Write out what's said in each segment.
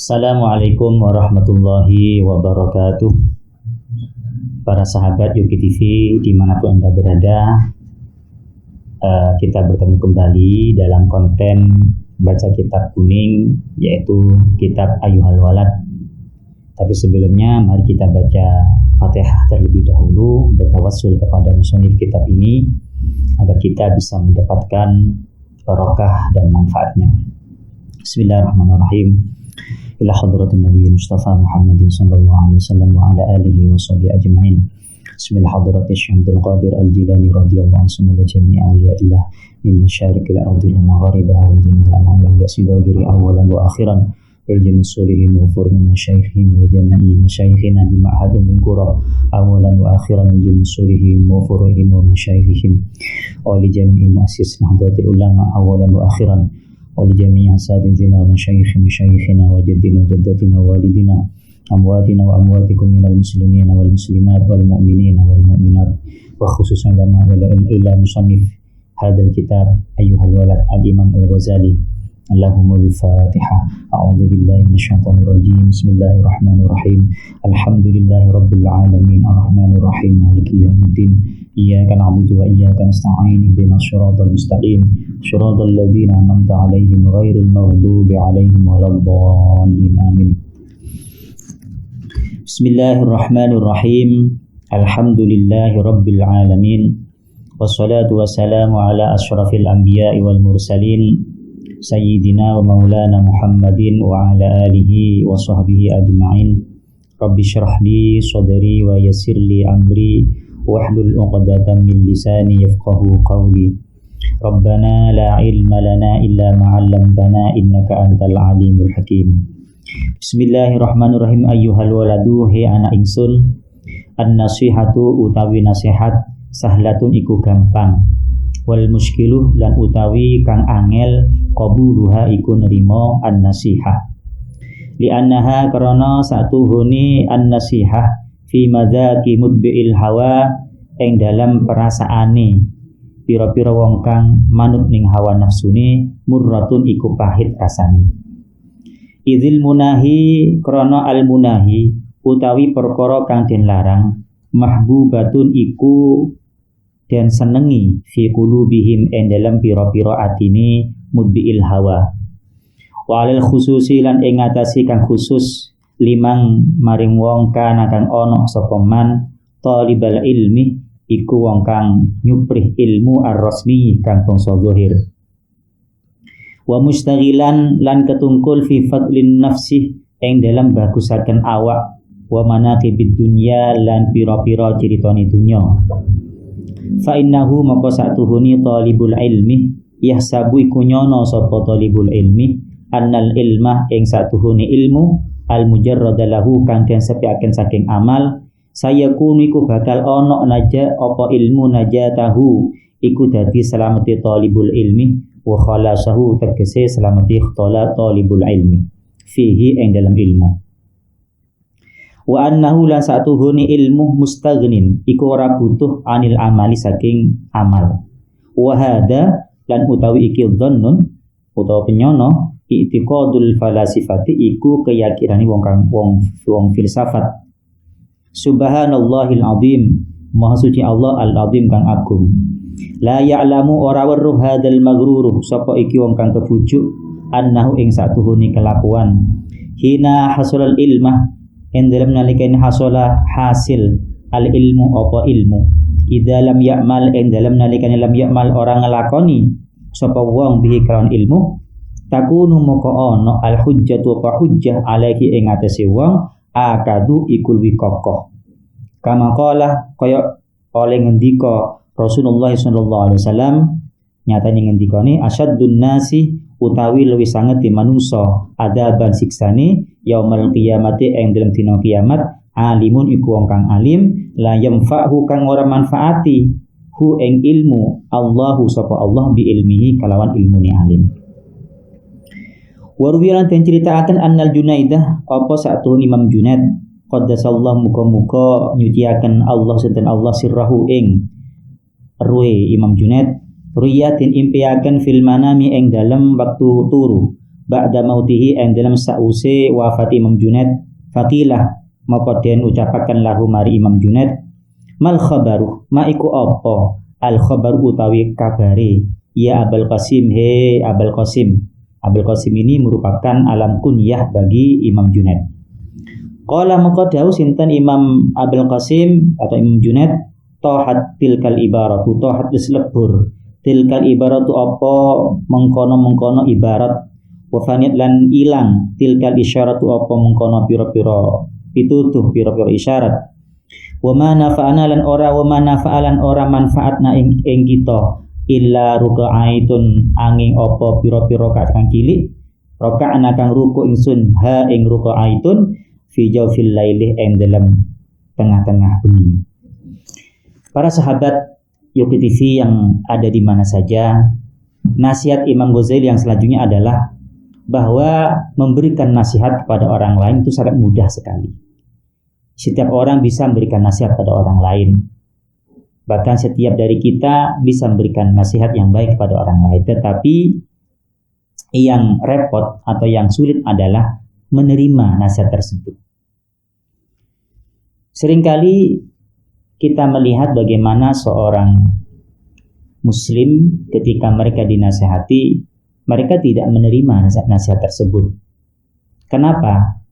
Assalamualaikum warahmatullahi wabarakatuh. Para sahabat Yuki TV dimanapun Anda berada, kita bertemu kembali dalam konten baca kitab kuning, yaitu kitab Ayyuhal Walad. Tapi sebelumnya mari kita baca Fatihah terlebih dahulu, bertawassul kepada musannif kitab ini agar kita bisa mendapatkan barokah dan manfaatnya. Bismillahirrahmanirrahim. Ila hadratin Nabi Mustafa Muhammadin sallallahu alaihi wasallam wa ala alihi wa sahbihi ajma'in. Bismillah hadratil Syamsul Qadir Al-Jilani radhiyallahu anhu wa jami'a awliyaillah min masyariqil ardi wa magharibiha wal jami'il amali wa sidagiri awalan wa akhiran wal jami'is solihin wa furhim masyayikhim wa jami'i masyayikhina bi ma'hadumul qura awalan wa akhiran wal jami'is solihin wa furhim wa masyayikhim wa li jami'i muassis nahdlatul ulama awalan wa akhiran ولجميع أساتذتنا ومشايخنا وجدنا وجدتنا ووالدنا أمواتنا وأمواتكم من المسلمين والمسلمات والمؤمنين والمؤمنات وخصوصا إلى مصنف هذا الكتاب أيها الولد الإمام الغزالي. اللهم الفاتحة. أعوذ بالله من الشيطان الرجيم. بسم الله الرحمن الرحيم. الحمد لله رب العالمين الرحمن الرحيم مالك يوم الدين إياك نعبد وإياك نستعين اهدنا الصراط المستقيم صراط الذين أنعمت عليهم غير المغضوب عليهم ولا الضالين آمين. بسم الله الرحمن الرحيم. الحمد لله رب العالمين والصلاة والسلام على أشرف الأنبياء والمرسلين سيدنا ومولانا محمد وعلى آله وصحبه أجمعين. رب اشرح لي صدري ويسر لي أمري واحلل عقدة من لساني يفقهوا قولي. ربنا لا علم لنا إلا ما علمتنا إنك أنت العليم الحكيم. Bismillahirrahmanirrahim. Ayyuhal waladu he anak ingsun, an-nasihatu utawi nasihat, sahlatun iku gampang, wal muskiluh lan utawi kang angel, qabuluha iku nerima an-nasihah. Li annaha karana satuhuni an-nasihah fi madzaki mudbi'il hawa ing dalam perasaane pira-pira wong kang manut ning hawa nafsune, murratun iku pahit rasane. Idzil munahi krana al munahi utawi perkara kang den larang, mahbubatun iku den senengi fi qulubihim ing dalam pira-pira atine mudbi'il hawa. Wa alal khususi lan ing ngatasi kang khusus limang maring wong kana kang ana sapa man talibal ilmi iku wong kang nyuprih ilmu ar-rasmi kang bangsa zahir. Wa mustaghilan lan ketungkul fi fadlin nafsi ing dalam bagusaken awak, wa manaqibid dunya lan pira-pira critane dunya. Fa innahu maka satuhuni talibul ilmi yahsabu iku nyono sapa talibul ilmi annal ilmah ing satuhuni ilmu al mujarrad lahu kang den sepiaken saking amal, saya kuniku bakal ono naja apa ilmu najatahu iku dadi selamati talibul ilmi wa khalasahu tegese selamati talibul ilmi fihi ing dalam ilmu. Wa annahu lan satuhuni ilmu mustaghnin iku ora butuh anil amali saking amal. Wa hada lan utawi iki dhannun utawa penyono i'tiqadul falasifati iku keyakinane wong filsafat. Subhanallahil azim, maha suci Allah al-azim kang agung. La ya'lamu ora weruh hadzal maghrur sapa iki wong kang kebujuk annahu ing satuhuni kelakuan hina hasulal ilmah ing dalem nalikane hasala hasil al ilmu apa ilmu idza lam ya'mal ing dalem nalikane lam ya'mal ora ngelakoni sapa wong bihi kelawan ilmu takunu moko ana al hujjatu apa hujjah alaihi ing atase wong akadu ikul wikokoh kama qala kaya oleh ngendika Rasulullah sallallahu alaihi wasallam nyatane ngendikane asyaddun nasi utawi luwih sanget di manungsa adaban siksane yaumul qiyamati ing dalem dina kiamat alimun iku wong kang alim la yamfa'hu kang ora manfaati hu ing ilmu Allahu sapa Allah bi ilmihi kalawan ilmune alim. Warwiyan den critakaken annal Junaidah apa satuhun Imam Junaid qaddasallahu muga-muga nyuciaken Allah sinten Allah sirrahu ing ruhe Imam Junaid riyatin impiaken fil manami ing dalem waktu turu ba'da mautihi ing dalam sause wafat Imam Junaid faqilah maka den ucapaken lahu mari Imam Junaid mal khabaru ma iku apa al khabar utawi kabare ya Abul Qasim he Abul Qasim. Abul Qasim ini merupakan alam kunyah bagi Imam Junaid. Qala maka dawuh sinten Imam Abul Qasim atau Imam Junaid tahat tilkal ibaratu tahat wis lebur tilkal ibaratu apa mengkono-mengkono ibarat wa faniyat lan ilang tilkal isyaratu apa mengkono pira-pira pitutuh pira-pira isyarat wa ma nafa'ana lan ora manfaatna ing kita illa ruka'aitun angin apa pira-pira kang cilik raka'ana kang ruku ingsun ha ing ruka'aitun fi jawfil laili ing dalam tengah-tengah bengi. Para sahabat Yuki TV yang ada di mana saja, nasihat Imam Ghazali yang selanjutnya adalah bahwa memberikan nasihat kepada orang lain itu sangat mudah sekali. Setiap orang bisa memberikan nasihat pada orang lain. Bahkan setiap dari kita bisa memberikan nasihat yang baik kepada orang lain. Tetapi yang repot atau yang sulit adalah menerima nasihat tersebut. Seringkali kita melihat bagaimana seorang muslim ketika mereka dinasihati, mereka tidak menerima nasihat tersebut. Kenapa?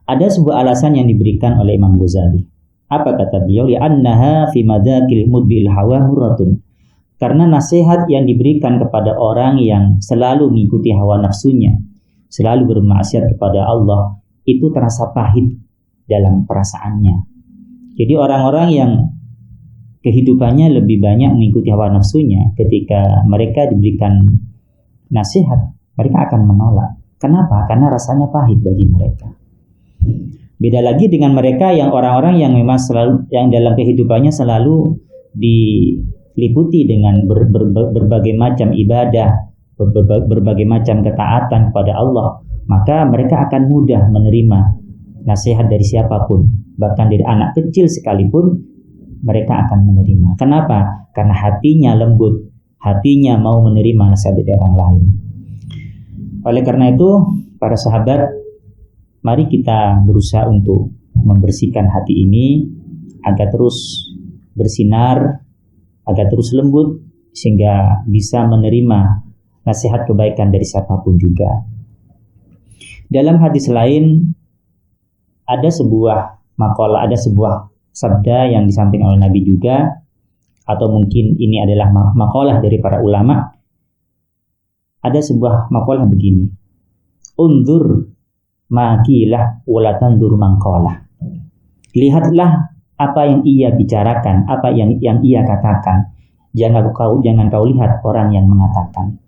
Ada sebuah alasan yang diberikan oleh Imam Ghazali. Apa kata beliau? Li'annaha fi madakil mudbil hawa murratun. Karena nasihat yang diberikan kepada orang yang selalu mengikuti hawa nafsunya, selalu bermaksiat kepada Allah, itu terasa pahit dalam perasaannya. Jadi orang-orang yang kehidupannya lebih banyak mengikuti hawa nafsunya, ketika mereka diberikan nasihat, mereka akan menolak. Kenapa? Karena rasanya pahit bagi mereka. Beda lagi dengan mereka yang orang-orang yang memang selalu, yang dalam kehidupannya selalu diliputi dengan berbagai macam ibadah, berbagai macam ketaatan kepada Allah, maka mereka akan mudah menerima nasihat dari siapapun, bahkan dari anak kecil sekalipun mereka akan menerima. Kenapa? Karena hatinya lembut, hatinya mau menerima nasihat dari orang lain. Oleh karena itu, para sahabat, mari kita berusaha untuk membersihkan hati ini agar terus bersinar, agar terus lembut, sehingga bisa menerima nasihat kebaikan dari siapapun juga. Dalam hadis lain, ada sebuah makalah, ada sebuah sabda yang disampaikan oleh Nabi juga, atau mungkin ini adalah makalah dari para ulama. Ada sebuah makalah begini, undur makilah walatandur mangkalah. Lihatlah apa yang ia bicarakan, apa yang ia katakan. Jangan kau lihat orang yang mengatakan.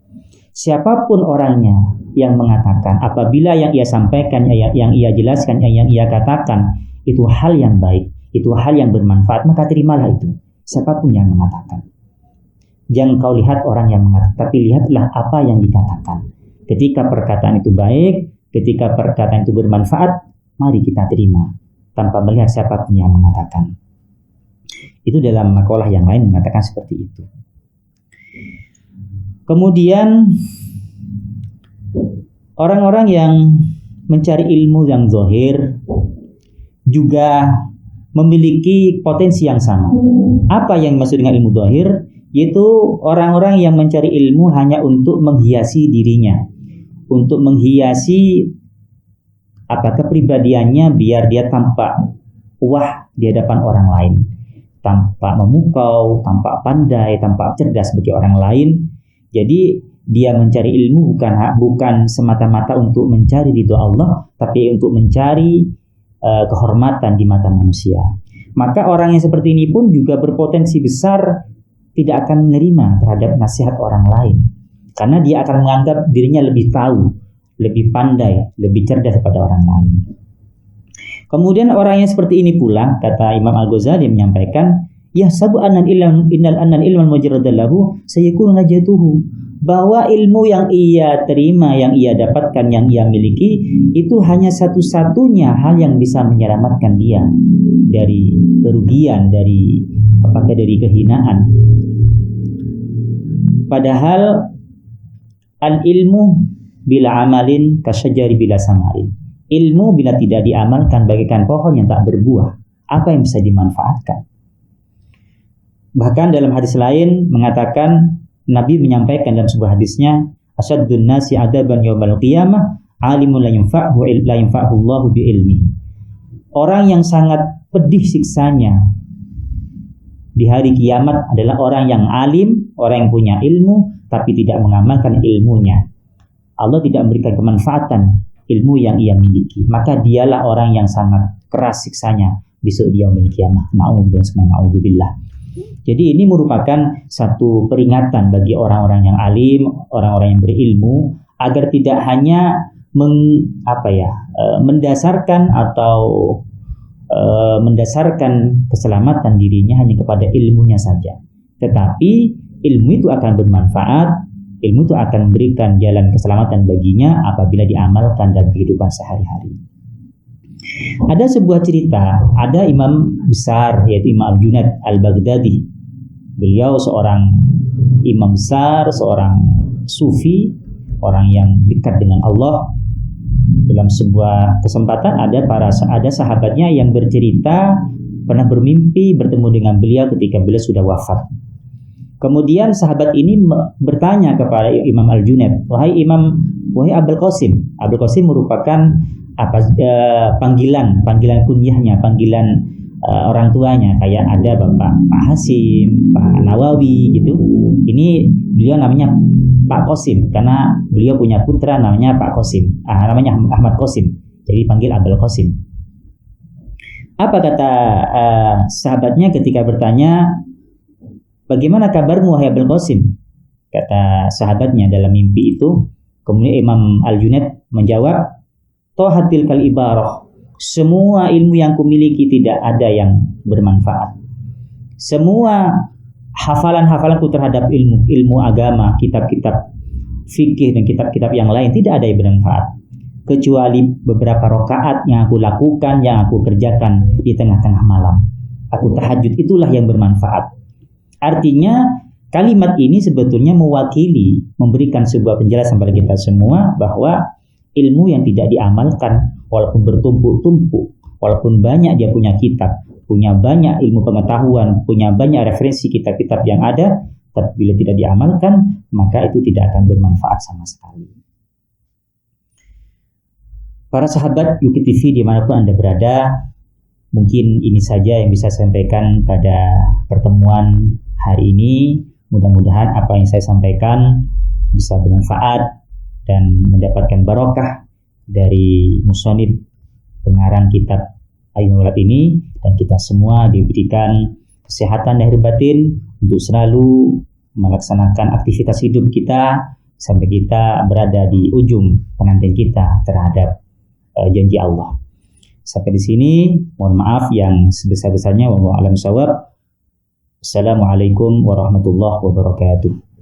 Siapapun orangnya yang mengatakan, apabila yang ia sampaikan, yang ia jelaskan, yang ia katakan itu hal yang baik, itu hal yang bermanfaat, maka terimalah itu. Siapapun yang mengatakan. Jangan kau lihat orang yang mengatakan, tapi lihatlah apa yang dikatakan. Ketika perkataan itu baik, ketika perkataan itu bermanfaat, mari kita terima tanpa melihat siapapun yang mengatakan. Itu dalam makalah yang lain mengatakan seperti itu. Kemudian orang-orang yang mencari ilmu yang zahir juga memiliki potensi yang sama. Apa yang dimaksud dengan ilmu zahir? Yaitu orang-orang yang mencari ilmu hanya untuk menghiasi dirinya, untuk menghiasi kepribadiannya biar dia tampak wah di hadapan orang lain, tampak memukau, tampak pandai, tampak cerdas bagi orang lain. Jadi dia mencari ilmu bukan semata-mata untuk mencari ridho Allah, tapi untuk mencari kehormatan di mata manusia. Maka orang yang seperti ini pun juga berpotensi besar tidak akan menerima terhadap nasihat orang lain, karena dia akan menganggap dirinya lebih tahu, lebih pandai, lebih cerdas daripada orang lain. Kemudian orang yang seperti ini pula, kata Imam Al-Ghazali menyampaikan, ya sabu annal ilman mujarradalahu sayakunu najatuhu, bahwa ilmu yang ia terima, yang ia dapatkan, yang ia miliki, itu hanya satu-satunya hal yang bisa menyelamatkan dia dari kerugian, dari kehinaan. Padahal al-ilmu bila amalin kasyajari bila samarin. Ilmu bila tidak diamalkan bagaikan pohon yang tak berbuah. Apa yang bisa dimanfaatkan? Bahkan dalam hadis lain mengatakan, Nabi menyampaikan dalam sebuah hadisnya, asyaddun nasi adaban yaumal qiyamah alimun la yanfa'hu Allahu bi ilmihi. Orang yang sangat pedih siksanya di hari kiamat adalah orang yang alim, orang yang punya ilmu tapi tidak mengamalkan ilmunya. Allah tidak memberikan kemanfaatan ilmu yang ia miliki, maka dialah orang yang sangat keras siksanya besok di yaumil qiyamah. Na'udzubillah. Jadi ini merupakan satu peringatan bagi orang-orang yang alim, orang-orang yang berilmu, agar tidak hanya mendasarkan atau mendasarkan keselamatan dirinya hanya kepada ilmunya saja. Tetapi ilmu itu akan bermanfaat, ilmu itu akan memberikan jalan keselamatan baginya apabila diamalkan dalam kehidupan sehari-hari. Ada sebuah cerita, ada imam besar yaitu Imam Al-Junaid Al-Baghdadi. Beliau seorang imam besar, seorang sufi, orang yang dekat dengan Allah. Dalam sebuah kesempatan ada sahabatnya yang bercerita pernah bermimpi bertemu dengan beliau ketika beliau sudah wafat. Kemudian sahabat ini bertanya kepada Imam Al-Junaid, wahai Abul Qasim. Abul Qasim merupakan panggilan kunyahnya, panggilan orang tuanya, kayak ada Bapak Pak Hasim, Pak Nawawi gitu. Ini beliau namanya Pak Qasim karena beliau punya putra namanya Pak Qasim, namanya Ahmad Qasim, jadi panggil Abul Qasim. Apa kata sahabatnya ketika bertanya, bagaimana kabarmu wahai Abul Qasim? Kata sahabatnya dalam mimpi itu. Kemudian Imam Al-Junaid menjawab, tohatil kal ibarah, semua ilmu yang kumiliki tidak ada yang bermanfaat. Semua hafalan-hafalanku terhadap ilmu agama, kitab-kitab fikih dan kitab-kitab yang lain tidak ada yang bermanfaat, kecuali beberapa rakaat yang aku lakukan, yang aku kerjakan di tengah-tengah malam. Aku tahajud, itulah yang bermanfaat. Artinya kalimat ini sebetulnya mewakili, memberikan sebuah penjelasan pada kita semua bahwa ilmu yang tidak diamalkan, walaupun bertumpuk-tumpuk, walaupun banyak dia punya kitab, punya banyak ilmu pengetahuan, punya banyak referensi kitab-kitab yang ada, tapi bila tidak diamalkan, maka itu tidak akan bermanfaat sama sekali. Para sahabat Yuki TV dimanapun Anda berada, mungkin ini saja yang bisa saya sampaikan pada pertemuan hari ini. Mudah-mudahan apa yang saya sampaikan bisa bermanfaat dan mendapatkan barokah dari musonib pengarang kitab Ainul Murad ini, dan kita semua diberikan kesehatan lahir batin untuk selalu melaksanakan aktivitas hidup kita sampai kita berada di ujung pengantin kita terhadap janji Allah. Sampai di sini, mohon maaf yang sebesar-besarnya. Wallahu a'lam bishawab. Assalamualaikum warahmatullahi wabarakatuh.